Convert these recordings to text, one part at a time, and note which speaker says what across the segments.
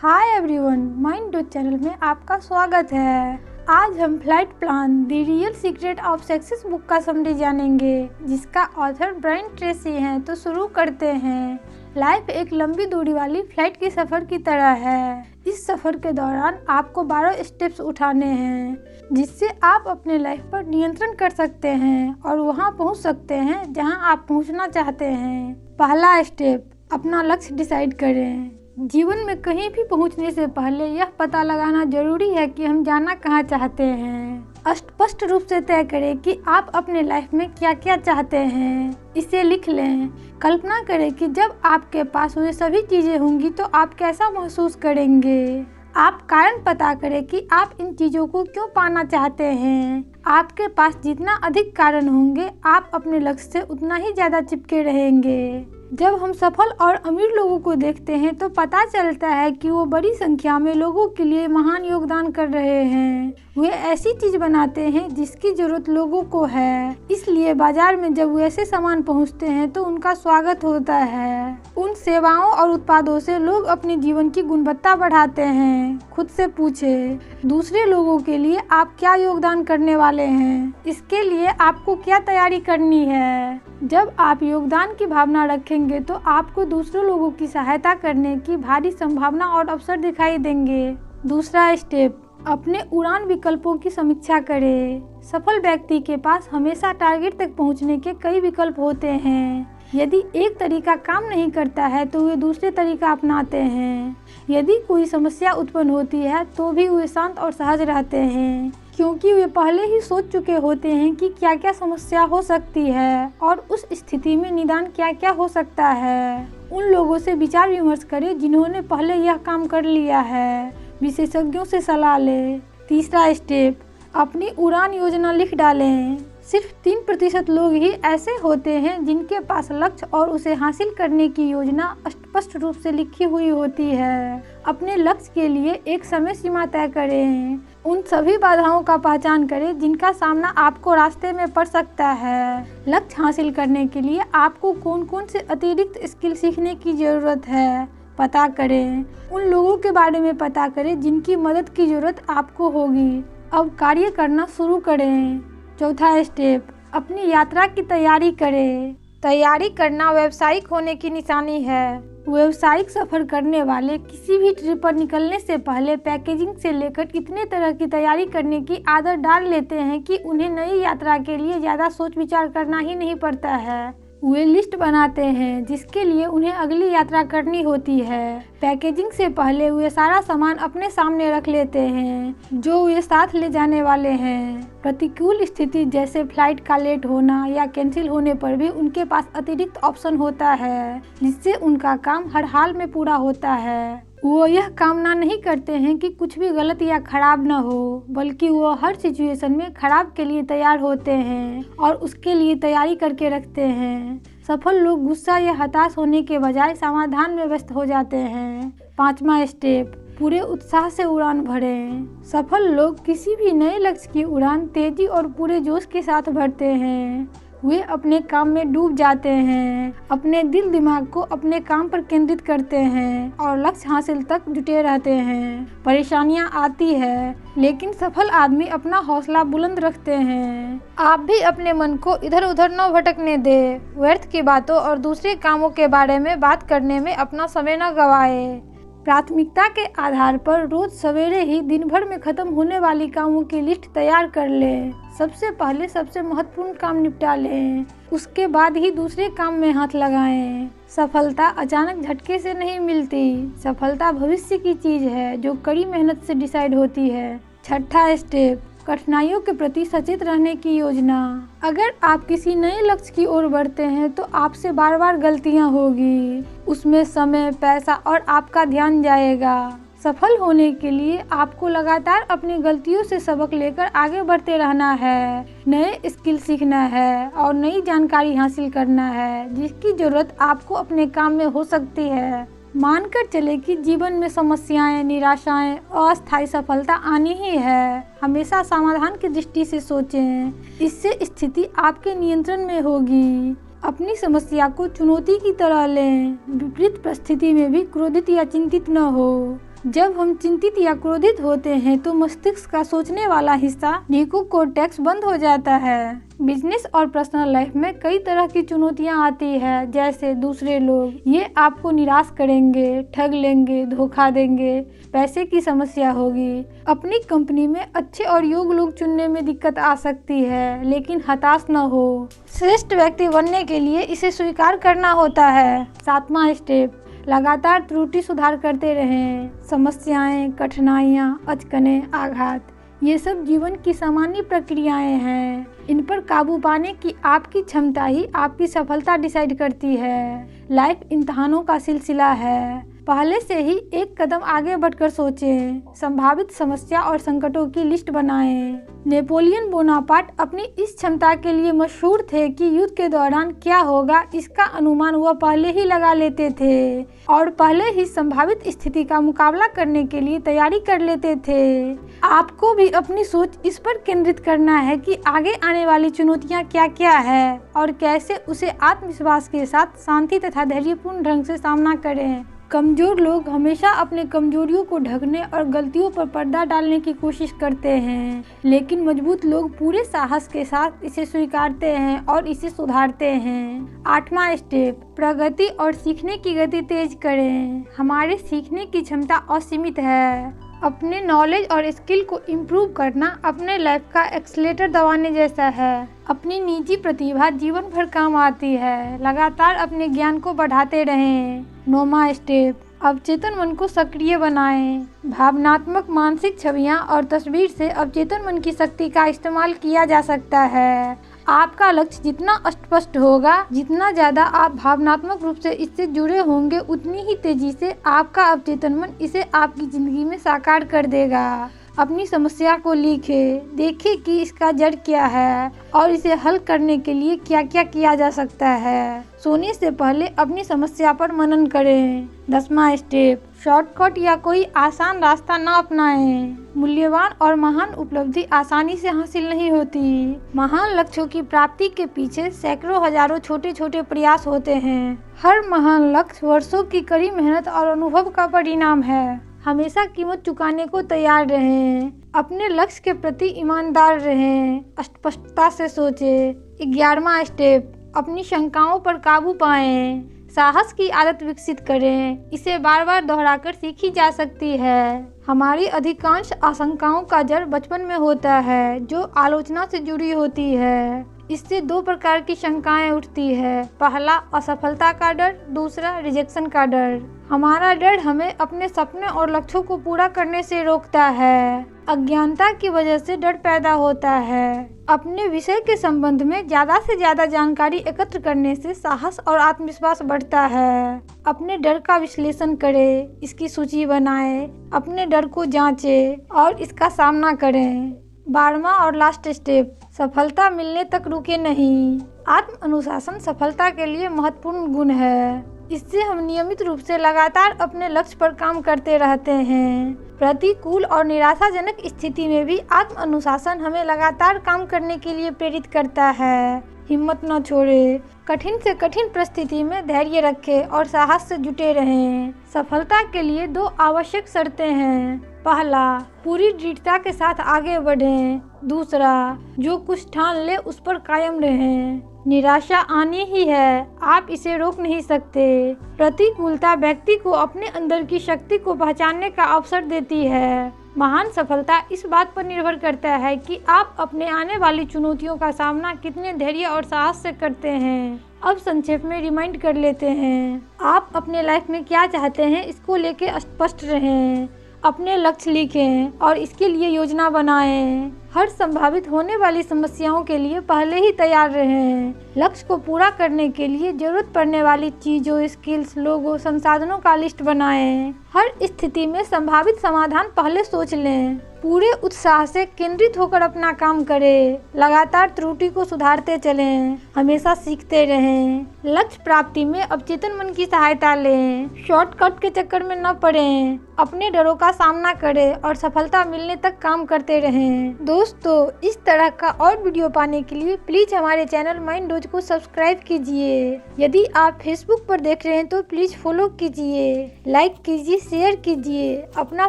Speaker 1: Hi everyone, mind channel में आपका स्वागत है। आज हम flight plan the real secret of success book का समरी जानेंगे, जिसका ऑथर ब्रायन ट्रेसी हैं। तो शुरू करते हैं। लाइफ एक लंबी दूरी वाली फ्लाइट के सफ़र की तरह है। इस सफ़र के दौरान आपको 12 स्टेप्स उठाने हैं, जिससे आप अपने लाइफ पर नियंत्रण कर सकते हैं और वहां पहुंच सकते हैं जहां आप पहुंचना चाहते हैं। पहला स्टेप, अपना लक्ष्य डिसाइड करें। जीवन में कहीं भी पहुंचने से पहले यह पता लगाना जरूरी है कि हम जाना कहां चाहते हैं। स्पष्ट रूप से तय करें कि आप अपने लाइफ में क्या क्या चाहते हैं। इसे लिख लें। कल्पना करें कि जब आपके पास वे सभी चीजें होंगी तो आप कैसा महसूस करेंगे। आप कारण पता करें कि आप इन चीजों को क्यों पाना चाहते हैं। आपके पास जितना अधिक कारण होंगे, आप अपने लक्ष्य से उतना ही ज्यादा चिपके रहेंगे। जब हम सफल और अमीर लोगों को देखते हैं तो पता चलता है कि वो बड़ी संख्या में लोगों के लिए महान योगदान कर रहे हैं। वे ऐसी चीज बनाते हैं जिसकी जरूरत लोगों को है, इसलिए बाजार में जब वे ऐसे सामान पहुंचते हैं तो उनका स्वागत होता है। उन सेवाओं और उत्पादों से लोग अपने जीवन की गुणवत्ता बढ़ाते हैं। खुद से पूछें, दूसरे लोगों के लिए आप क्या योगदान करने वाले हैं। इसके लिए आपको क्या तैयारी करनी है। जब आप योगदान की भावना रखेंगे तो आपको दूसरों लोगों की सहायता करने की भारी संभावना और अवसर दिखाई देंगे। दूसरा स्टेप, अपने उड़ान विकल्पों की समीक्षा करें। सफल व्यक्ति के पास हमेशा टारगेट तक पहुंचने के कई विकल्प होते हैं। यदि एक तरीका काम नहीं करता है तो वे दूसरे तरीका अपनाते हैं। यदि कोई समस्या उत्पन्न होती है तो भी वे शांत और सहज रहते हैं, क्योंकि वे पहले ही सोच चुके होते हैं कि क्या क्या समस्या हो सकती है और उस स्थिति में निदान क्या क्या हो सकता है। उन लोगों से विचार विमर्श करें जिन्होंने पहले यह काम कर लिया है। विशेषज्ञों से सलाह लें। तीसरा स्टेप, अपनी उड़ान योजना लिख डालें। सिर्फ 3% लोग ही ऐसे होते हैं जिनके पास लक्ष्य और उसे हासिल करने की योजना स्पष्ट रूप से लिखी हुई होती है। अपने लक्ष्य के लिए एक समय सीमा तय करें। उन सभी बाधाओं का पहचान करें जिनका सामना आपको रास्ते में पड़ सकता है। लक्ष्य हासिल करने के लिए आपको कौन कौन से अतिरिक्त स्किल सीखने की जरूरत है, पता करें। उन लोगों के बारे में पता करें जिनकी मदद की जरूरत आपको होगी। अब कार्य करना शुरू करें। चौथा स्टेप, अपनी यात्रा की तैयारी करें। तैयारी करना व्यावसायिक होने की निशानी है। व्यावसायिक सफर करने वाले किसी भी ट्रिप पर निकलने से पहले पैकेजिंग से लेकर इतने तरह की तैयारी करने की आदत डाल लेते हैं कि उन्हें नई यात्रा के लिए ज़्यादा सोच विचार करना ही नहीं पड़ता है। वे लिस्ट बनाते हैं जिसके लिए उन्हें अगली यात्रा करनी होती है। पैकेजिंग से पहले वे सारा सामान अपने सामने रख लेते हैं जो वे साथ ले जाने वाले हैं। प्रतिकूल स्थिति जैसे फ्लाइट का लेट होना या कैंसिल होने पर भी उनके पास अतिरिक्त ऑप्शन होता है, जिससे उनका काम हर हाल में पूरा होता है। वो यह कामना नहीं करते हैं कि कुछ भी गलत या खराब न हो, बल्कि वो हर सिचुएशन में खराब के लिए तैयार होते हैं और उसके लिए तैयारी करके रखते हैं। सफल लोग गुस्सा या हताश होने के बजाय समाधान में व्यस्त हो जाते हैं। पांचवा स्टेप, पूरे उत्साह से उड़ान भरें। सफल लोग किसी भी नए लक्ष्य की उड़ान तेजी और पूरे जोश के साथ भरते हैं। वे अपने काम में डूब जाते हैं, अपने दिल दिमाग को अपने काम पर केंद्रित करते हैं और लक्ष्य हासिल तक जुटे रहते हैं। परेशानियां आती है, लेकिन सफल आदमी अपना हौसला बुलंद रखते हैं। आप भी अपने मन को इधर उधर न भटकने दें। व्यर्थ की बातों और दूसरे कामों के बारे में बात करने में अपना समय न गवाएं। प्राथमिकता के आधार पर रोज सवेरे ही दिन भर में खत्म होने वाली कामों की लिस्ट तैयार कर लें। सबसे पहले सबसे महत्वपूर्ण काम निपटा लें, उसके बाद ही दूसरे काम में हाथ लगाएं। सफलता अचानक झटके से नहीं मिलती। सफलता भविष्य की चीज है जो कड़ी मेहनत से डिसाइड होती है। छठा स्टेप, कठिनाइयों के प्रति सचेत रहने की योजना। अगर आप किसी नए लक्ष्य की ओर बढ़ते हैं तो आपसे बार बार गलतियां होगी। उसमें समय, पैसा और आपका ध्यान जाएगा। सफल होने के लिए आपको लगातार अपनी गलतियों से सबक लेकर आगे बढ़ते रहना है। नए स्किल सीखना है और नई जानकारी हासिल करना है जिसकी जरूरत आपको अपने काम में हो सकती है। मानकर चले कि जीवन में समस्याएं, निराशाएं, अस्थायी सफलता आनी ही है। हमेशा समाधान की दृष्टि से सोचें, इससे स्थिति आपके नियंत्रण में होगी। अपनी समस्या को चुनौती की तरह लें। विपरीत परिस्थिति में भी क्रोधित या चिंतित न हो। जब हम चिंतित या क्रोधित होते हैं तो मस्तिष्क का सोचने वाला हिस्सा निकोकॉर्टेक्स बंद हो जाता है। बिजनेस और पर्सनल लाइफ में कई तरह की चुनौतियां आती है, जैसे दूसरे लोग ये आपको निराश करेंगे, ठग लेंगे, धोखा देंगे, पैसे की समस्या होगी। अपनी कंपनी में अच्छे और योग्य लोग चुनने में दिक्कत आ सकती है, लेकिन हताश न हो। श्रेष्ठ व्यक्ति बनने के लिए इसे स्वीकार करना होता है। 7वां स्टेप, लगातार त्रुटि सुधार करते रहें। समस्याएं, कठिनाइयाँ, अचकने, आघात ये सब जीवन की सामान्य प्रक्रियाएं हैं। इन पर काबू पाने की आपकी क्षमता ही आपकी सफलता डिसाइड करती है। लाइफ इम्तिहानों का सिलसिला है। पहले से ही एक कदम आगे बढ़कर सोचें। संभावित समस्या और संकटों की लिस्ट बनाएं। नेपोलियन बोनापार्ट अपनी इस क्षमता के लिए मशहूर थे कि युद्ध के दौरान क्या होगा इसका अनुमान वह पहले ही लगा लेते थे और पहले ही संभावित स्थिति का मुकाबला करने के लिए तैयारी कर लेते थे। आपको भी अपनी सोच इस पर केंद्रित करना है कि आगे आने वाली चुनौतियां क्या क्या है और कैसे उसे आत्मविश्वास के साथ शांति तथा धैर्यपूर्ण ढंग से सामना करें। कमजोर लोग हमेशा अपने कमजोरियों को ढकने और गलतियों पर पर्दा डालने की कोशिश करते हैं, लेकिन मजबूत लोग पूरे साहस के साथ इसे स्वीकारते हैं और इसे सुधारते हैं। 8वां स्टेप, प्रगति और सीखने की गति तेज करें। हमारे सीखने की क्षमता असीमित है। अपने नॉलेज और स्किल को इम्प्रूव करना अपने लाइफ का एक्सीलेटर दबाने जैसा है। अपनी निजी प्रतिभा जीवन भर काम आती है। लगातार अपने ज्ञान को बढ़ाते रहें। 9वां स्टेप, अवचेतन मन को सक्रिय बनाएं। भावनात्मक मानसिक छवियां और तस्वीर से अवचेतन मन की शक्ति का इस्तेमाल किया जा सकता है। आपका लक्ष्य जितना स्पष्ट होगा, जितना ज़्यादा आप भावनात्मक रूप से इससे जुड़े होंगे, उतनी ही तेजी से आपका अवचेतन मन इसे आपकी ज़िंदगी में साकार कर देगा। अपनी समस्या को लिखें, देखें कि इसका जड़ क्या है और इसे हल करने के लिए क्या क्या किया जा सकता है। सोने से पहले अपनी समस्या पर मनन करें। 10वां स्टेप, शॉर्टकट या कोई आसान रास्ता न अपनाएं। मूल्यवान और महान उपलब्धि आसानी से हासिल नहीं होती। महान लक्ष्यों की प्राप्ति के पीछे सैकड़ों हजारों छोटे छोटे प्रयास होते हैं। हर महान लक्ष्य वर्षों की कड़ी मेहनत और अनुभव का परिणाम है। हमेशा कीमत चुकाने को तैयार रहें। अपने लक्ष्य के प्रति ईमानदार रहें। स्पष्टता से सोचें। 11वां स्टेप, अपनी शंकाओं पर काबू पाएं। साहस की आदत विकसित करें। इसे बार बार दोहराकर सीखी जा सकती है। हमारी अधिकांश आशंकाओं का जड़ बचपन में होता है, जो आलोचना से जुड़ी होती है। इससे 2 प्रकार की शंकाएं उठती है। पहला, असफलता का डर, दूसरा, रिजेक्शन का डर। हमारा डर हमें अपने सपने और लक्ष्यों को पूरा करने से रोकता है। अज्ञानता की वजह से डर पैदा होता है। अपने विषय के संबंध में ज़्यादा से ज़्यादा जानकारी एकत्र करने से साहस और आत्मविश्वास बढ़ता है। अपने डर का विश्लेषण करें, इसकी सूची बनाएं, अपने डर को जांचें और इसका सामना करें। 12वां और लास्ट स्टेप, सफलता मिलने तक रुके नहीं। आत्म अनुशासन सफलता के लिए महत्वपूर्ण गुण है। इससे हम नियमित रूप से लगातार अपने लक्ष्य पर काम करते रहते हैं। प्रतिकूल और निराशाजनक स्थिति में भी आत्म अनुशासन हमें लगातार काम करने के लिए प्रेरित करता है। हिम्मत न छोड़ें, कठिन से कठिन परिस्थिति में धैर्य रखें और साहस से जुटे रहें। सफलता के लिए 2 आवश्यक शर्तें हैं। पहला, पूरी दृढ़ता के साथ आगे बढ़ें। दूसरा, जो कुछ ठान ले उस पर कायम रहें। निराशा आनी ही है, आप इसे रोक नहीं सकते। प्रतिकूलता व्यक्ति को अपने अंदर की शक्ति को पहचानने का अवसर देती है। महान सफलता इस बात पर निर्भर करता है कि आप अपने आने वाली चुनौतियों का सामना कितने धैर्य और साहस से करते हैं। अब संक्षेप में रिमाइंड कर लेते हैं। आप अपने लाइफ में क्या चाहते हैं, इसको लेके स्पष्ट रहें। अपने लक्ष्य लिखें और इसके लिए योजना बनाएं। हर संभावित होने वाली समस्याओं के लिए पहले ही तैयार रहें। लक्ष्य को पूरा करने के लिए जरूरत पड़ने वाली चीज़ों, स्किल्स, लोगों, संसाधनों का लिस्ट बनाएं। हर स्थिति में संभावित समाधान पहले सोच लें। पूरे उत्साह से केंद्रित होकर अपना काम करें। लगातार त्रुटि को सुधारते चलें। हमेशा सीखते रहें। लक्ष्य प्राप्ति में अवचेतन मन की सहायता लें। शॉर्टकट के चक्कर में न पड़ें। अपने डरों का सामना करें और सफलता मिलने तक काम करते रहें। दोस्तों, इस तरह का और वीडियो पाने के लिए प्लीज हमारे चैनल माइंड डोज को सब्सक्राइब कीजिए। यदि आप फेसबुक पर देख रहे हैं तो प्लीज फॉलो कीजिए, लाइक कीजिए, शेयर कीजिए, अपना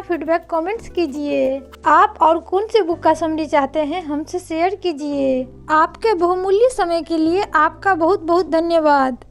Speaker 1: फीडबैक कमेंट्स कीजिए। आप और कौन से बुक का समरी चाहते हैं हमसे शेयर कीजिए। आपके बहुमूल्य समय के लिए आपका बहुत बहुत धन्यवाद।